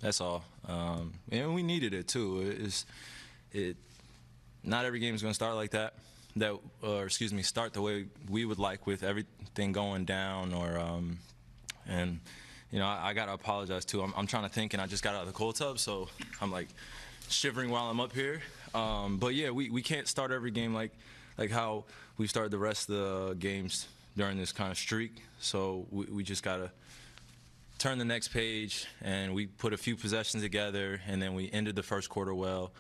That's all. And we needed it too. Not every game is going to start like that. Start the way we would like, with everything going down, and I got to apologize too. I'm trying to think, and I just got out of the cold tub, so I'm like shivering while I'm up here. But yeah, we can't start every game like how we started the rest of the games during this kind of streak. So we just got to turn the next page, and we put a few possessions together, and then we ended the first quarter well.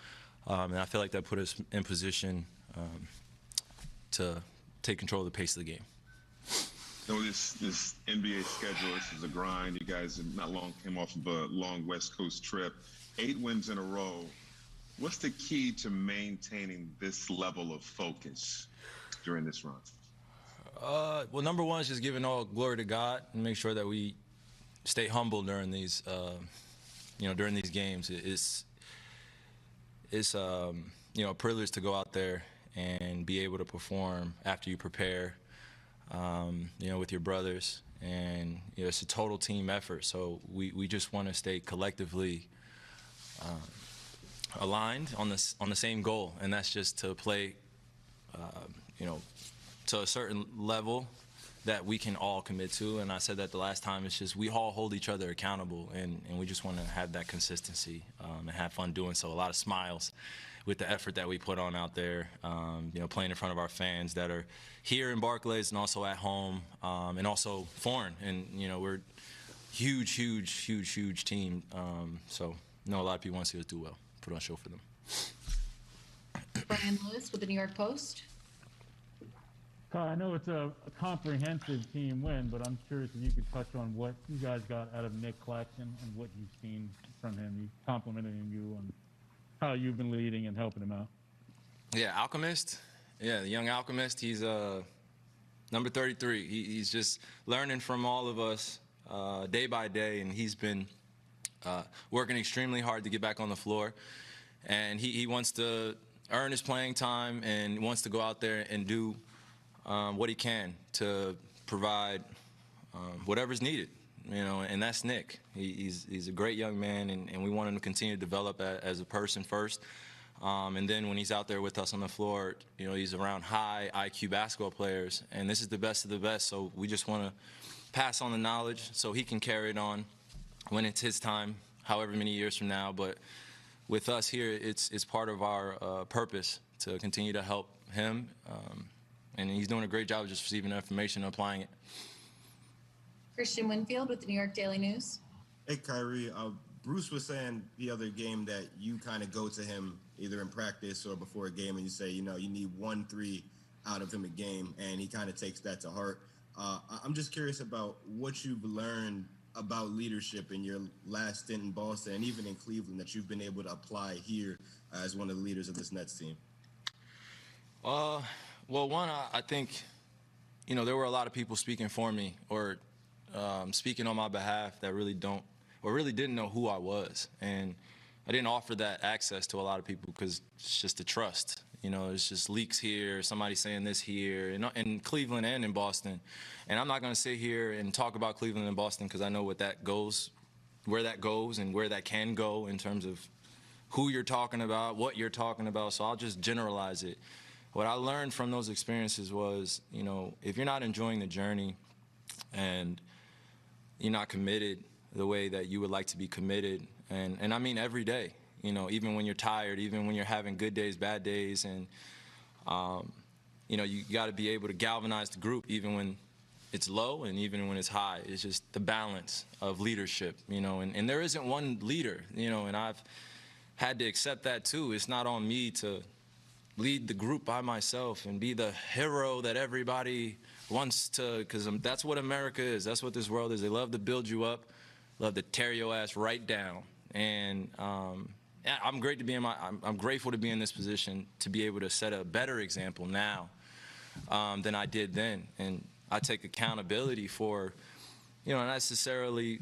And I feel like that put us in position to take control of the pace of the game. So this NBA schedule, this is a grind. You guys not long came off of a long West Coast trip, 8 wins in a row. What's the key to maintaining this level of focus during this run? Well, number one is just giving all glory to God and make sure that we stay humble during these, during these games. It's a privilege to go out there and be able to perform after you prepare, with your brothers, and it's a total team effort. So we just want to stay collectively aligned on the same goal, and that's just to play, to a certain level that we can all commit to. And I said that the last time. It's just we all hold each other accountable, and we just want to have that consistency and have fun doing so. A lot of smiles with the effort that we put on out there, playing in front of our fans that are here in Barclays and also at home, and also foreign. And we're huge team. So I know a lot of people want to see us do well, put on a show for them. Brian Lewis with the New York Post. I know it's a comprehensive team win, but I'm curious if you could touch on what you guys got out of Nick Claxton and what you've seen from him. He complimented you on how you've been leading and helping him out. Yeah, Alchemist. Yeah, the young Alchemist. He's number 33. He's just learning from all of us day by day, and he's been working extremely hard to get back on the floor. And he wants to earn his playing time and wants to go out there and do what he can to provide whatever's needed, and that's Nick. He's a great young man, and we want him to continue to develop as a person first. And then when he's out there with us on the floor, he's around high IQ basketball players, and this is the best of the best. So we just want to pass on the knowledge so he can carry it on when it's his time, however many years from now. But with us here, it's part of our purpose to continue to help him. And he's doing a great job of just receiving the information and applying it. Christian Winfield with the New York Daily News. Hey, Kyrie. Bruce was saying the other game that you kind of go to him either in practice or before a game and you say, you need 1-3 out of him a game, and he kind of takes that to heart. I'm just curious about what you've learned about leadership in your last stint in Boston and even in Cleveland that you've been able to apply here as one of the leaders of this Nets team. Well, one, I think, there were a lot of people speaking for me or speaking on my behalf that really didn't know who I was. And I didn't offer that access to a lot of people because it's just the trust. It's just leaks here, somebody saying this here, in Cleveland and in Boston. And I'm not going to sit here and talk about Cleveland and Boston because I know where that goes and where that can go in terms of who you're talking about, what you're talking about. So I'll just generalize it. What I learned from those experiences was, if you're not enjoying the journey and you're not committed the way that you would like to be committed, and I mean every day, even when you're tired, even when you're having good days, bad days, and, you got to be able to galvanize the group even when it's low and even when it's high. It's just the balance of leadership, and there isn't one leader, and I've had to accept that too. It's not on me to lead the group by myself and be the hero that everybody wants to, because that's what America is. That's what this world is. They love to build you up, love to tear your ass right down. And I'm grateful to be in this position to be able to set a better example now than I did then. And I take accountability for, not necessarily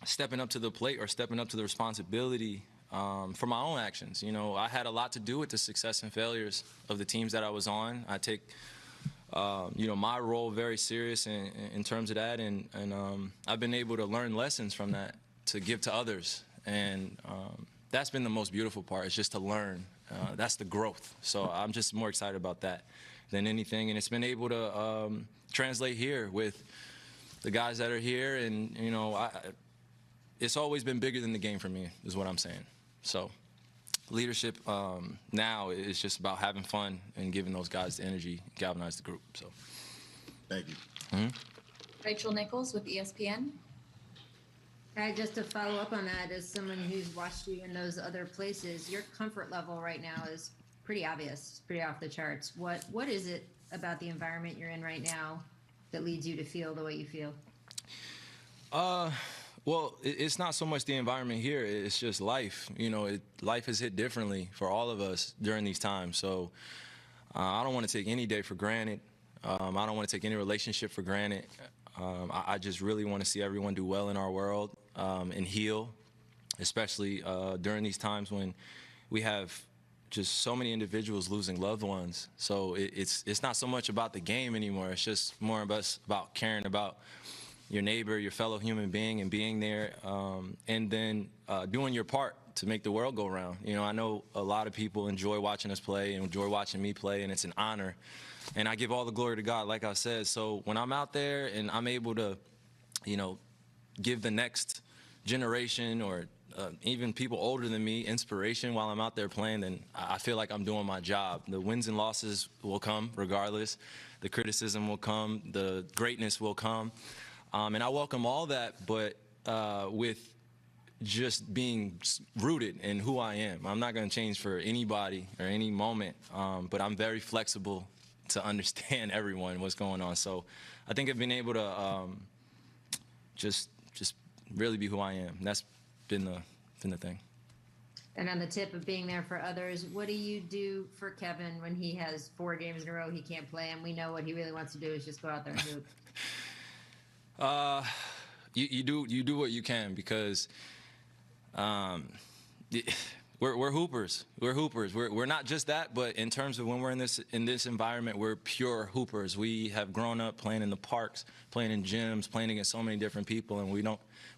stepping up to the plate or stepping up to the responsibility for my own actions. I had a lot to do with the success and failures of the teams that I was on. I take, my role very serious in terms of that, and I've been able to learn lessons from that to give to others. and that's been the most beautiful part. It's just to learn. That's the growth. So I'm just more excited about that than anything, and it's been able to translate here with the guys that are here, and you know, it's always been bigger than the game for me, is what I'm saying. So leadership now is just about having fun and giving those guys the energy, galvanize the group. So Thank you. Rachel Nichols with ESPN. Just to follow up on that, as someone who's watched you in those other places, your comfort level right now is pretty obvious. It's pretty off the charts. What is it about the environment you're in right now that leads you to feel the way you feel? Well, it's not so much the environment here. It's just life. You know, life has hit differently for all of us during these times. So I don't want to take any day for granted. I don't want to take any relationship for granted. I just really want to see everyone do well in our world and heal, especially during these times when we have just so many individuals losing loved ones. So it's not so much about the game anymore. It's just more of us about caring about your neighbor, your fellow human being, and being there, and then doing your part to make the world go round. You know, I know a lot of people enjoy watching us play and enjoy watching me play, and it's an honor. And I give all the glory to God, like I said. So when I'm out there and I'm able to, you know, give the next generation or even people older than me inspiration while I'm out there playing, then I feel like I'm doing my job. The wins and losses will come regardless. The criticism will come. The greatness will come. And I welcome all that, but with just being rooted in who I am. I'm not going to change for anybody or any moment, but I'm very flexible to understand everyone, what's going on. So I think I've been able to just really be who I am. That's been the thing. And on the tip of being there for others, what do you do for Kevin when he has 4 games in a row he can't play, and we know what he really wants to do is just go out there and hoop? You do what you can, because we're hoopers. We're hoopers. We're not just that, but in terms of when we're in this environment, we're pure hoopers. We have grown up playing in the parks, playing in gyms, playing against so many different people, and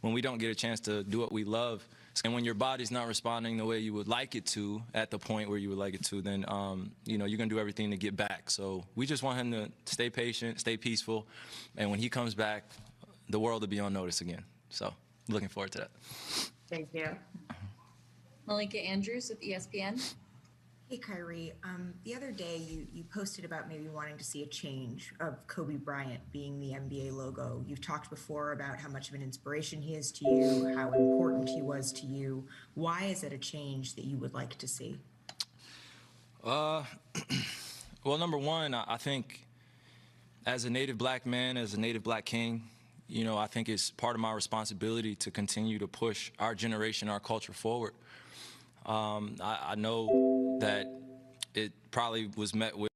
when we don't get a chance to do what we love, and when your body's not responding the way you would like it to at the point where you would like it to, then you know, you're gonna do everything to get back. So we just want him to stay patient, stay peaceful, and when he comes back, the world will be on notice again. So looking forward to that. Thank you. Malika Andrews with ESPN. Hey, Kyrie. The other day, you posted about maybe wanting to see a change of Kobe Bryant being the NBA logo. You've talked before about how much of an inspiration he is to you, how important he was to you. Why is it a change that you would like to see? Well, number one, I think as a native black man, as a native black king, you know, I think it's part of my responsibility to continue to push our generation, our culture forward. I know that it probably was met with